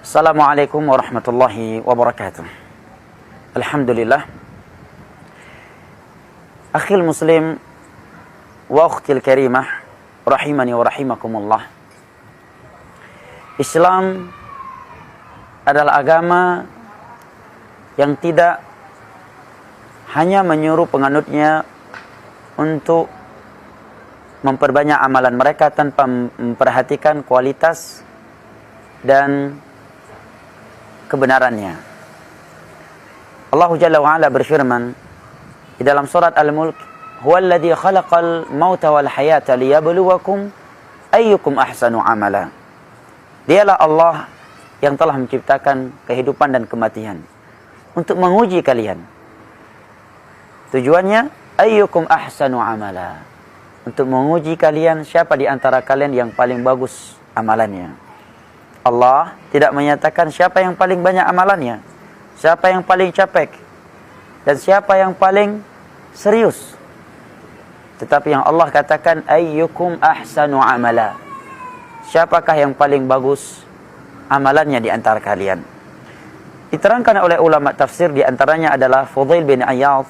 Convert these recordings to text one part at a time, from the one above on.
Assalamualaikum warahmatullahi wabarakatuh. Alhamdulillah. Akhil muslim wa ukhtil karimah, rahimani wa rahimakumullah. Islam adalah agama yang tidak hanya menyuruh penganutnya untuk memperbanyak amalan mereka tanpa memperhatikan kualitas dan kebenarannya. Allah Jalla wa Ala berfirman di dalam surat Al-Mulk, "Huwallazi khalaqal mauta wal hayata liyabluwakum ayyukum ahsanu amala." Dialah Allah yang telah menciptakan kehidupan dan kematian untuk menguji kalian. Tujuannya ayyukum ahsanu amala, untuk menguji kalian siapa di antara kalian yang paling bagus amalannya. Allah tidak menyatakan siapa yang paling banyak amalannya, siapa yang paling capek, dan siapa yang paling serius. Tetapi yang Allah katakan ayyukum ahsanu amala, siapakah yang paling bagus amalannya di antara kalian. Diterangkan oleh ulama tafsir, di antaranya adalah Fudail bin Iyadh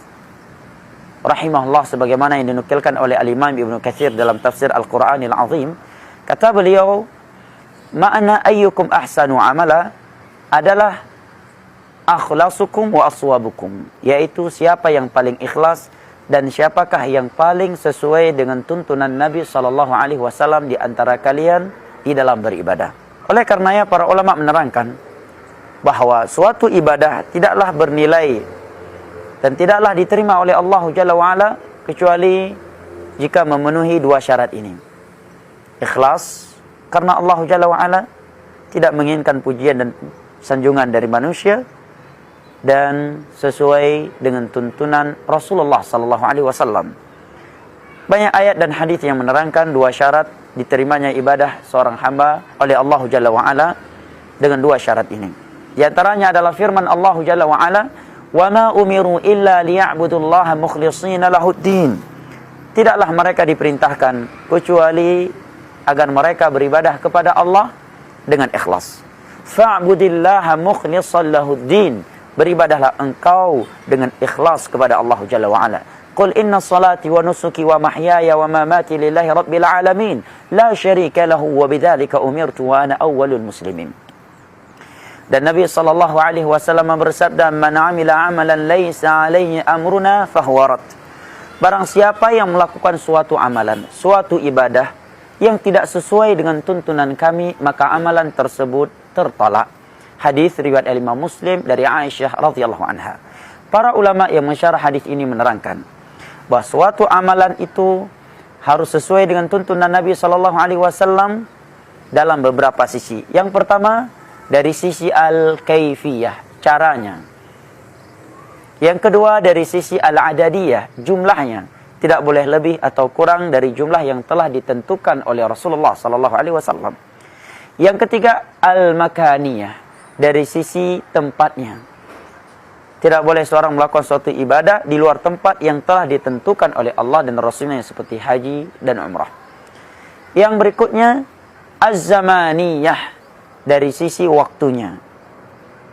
rahimahullah, sebagaimana yang dinukilkan oleh Al-Imam Ibnu Katsir dalam tafsir Al-Qur'anil Azim. Kata beliau, makna ayyukum ahsanu amala adalah akhlasukum wa aswabukum, yaitu siapa yang paling ikhlas dan siapakah yang paling sesuai dengan tuntunan Nabi SAW di antara kalian di dalam beribadah. Oleh karenanya para ulama menerangkan bahwa suatu ibadah tidaklah bernilai dan tidaklah diterima oleh Allah Jalla wa Ala kecuali jika memenuhi dua syarat ini. Ikhlas, karena Allah Jalla wa Ala tidak menginginkan pujian dan sanjungan dari manusia, dan sesuai dengan tuntunan Rasulullah SAW. Banyak ayat dan hadis yang menerangkan dua syarat diterimanya ibadah seorang hamba oleh Allah Jalla wa Ala dengan dua syarat ini. Di antaranya adalah firman Allah Jalla wa Ala, "Wa ma umiru illa liya'budullaha mukhlishina lahuddin." Tidaklah mereka diperintahkan kecuali agar mereka beribadah kepada Allah dengan ikhlas. Fa'budillaha mukhlishan lahuddin. Beribadahlah engkau dengan ikhlas kepada Allah Jalla wa Ala. Qul inna salati wa nusuki wa mahyaya wa mamati lillahi rabbil alamin. La syarika lahu wa bidzalika umirtu wa ana awwalul muslimin. Dan Nabi SAW bersabda, "Man 'amila 'amalan laisa 'alaihi amruna fahuwa rad." Barang siapa yang melakukan suatu amalan, suatu ibadah yang tidak sesuai dengan tuntunan kami, maka amalan tersebut tertolak. Hadis riwayat Imam Muslim dari Aisyah radhiyallahu anha. Para ulama yang mensyarah hadis ini menerangkan bahwa suatu amalan itu harus sesuai dengan tuntunan Nabi SAW dalam beberapa sisi. Yang pertama, dari sisi al-kaifiyah, caranya. Yang kedua, dari sisi al-adadiyah, jumlahnya. Tidak boleh lebih atau kurang dari jumlah yang telah ditentukan oleh Rasulullah SAW. Yang ketiga, al-makaniyah, dari sisi tempatnya. Tidak boleh seorang melakukan suatu ibadah di luar tempat yang telah ditentukan oleh Allah dan Rasulnya, seperti haji dan umrah. Yang berikutnya, az-zamaniyah, dari sisi waktunya,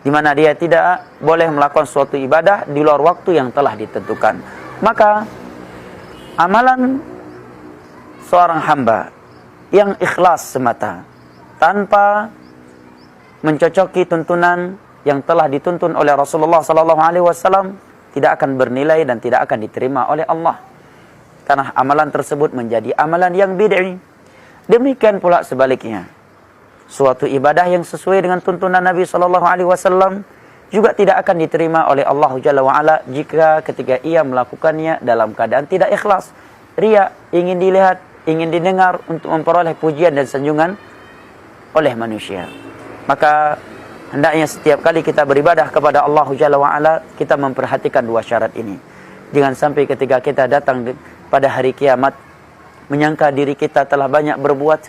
di mana dia tidak boleh melakukan suatu ibadah di luar waktu yang telah ditentukan. Maka amalan seorang hamba yang ikhlas semata, tanpa mencocoki tuntunan yang telah dituntun oleh Rasulullah SAW, tidak akan bernilai dan tidak akan diterima oleh Allah, karena amalan tersebut menjadi amalan yang bid'i. Demikian pula sebaliknya, suatu ibadah yang sesuai dengan tuntunan Nabi SAW juga tidak akan diterima oleh Allah Jalla wa Ala jika ketika ia melakukannya dalam keadaan tidak ikhlas, riya, ingin dilihat, ingin didengar untuk memperoleh pujian dan sanjungan oleh manusia. Maka hendaknya setiap kali kita beribadah kepada Allah Jalla wa Ala, kita memperhatikan dua syarat ini. Jangan sampai ketika kita datang pada hari kiamat menyangka diri kita telah banyak berbuat,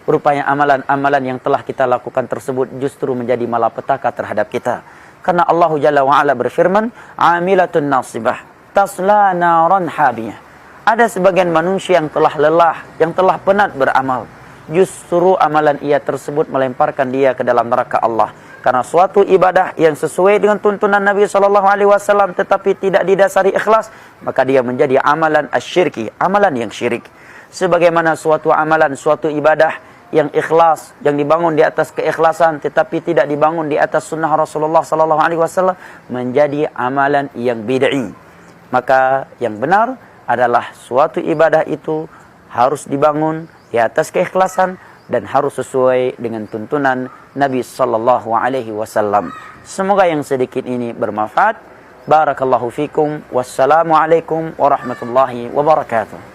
rupanya amalan-amalan yang telah kita lakukan tersebut justru menjadi malapetaka terhadap kita. Karena Allah Jalla wa Ala berfirman, "Amilatun nasibah tasla naran habiyah." Ada sebagian manusia yang telah lelah, yang telah penat beramal. Justru amalan ia tersebut melemparkan dia ke dalam neraka Allah. Karena suatu ibadah yang sesuai dengan tuntunan Nabi SAW tetapi tidak didasari ikhlas, maka dia menjadi amalan asyirki, amalan yang syirik. Sebagaimana suatu amalan, suatu ibadah yang ikhlas, yang dibangun di atas keikhlasan tetapi tidak dibangun di atas sunnah Rasulullah SAW, menjadi amalan yang bid'i. Maka yang benar adalah suatu ibadah itu harus dibangun di atas keikhlasan dan harus sesuai dengan tuntunan Nabi sallallahu alaihi wasallam. Semoga yang sedikit ini bermanfaat. Barakallahu fikum. Wassalamualaikum warahmatullahi wabarakatuh.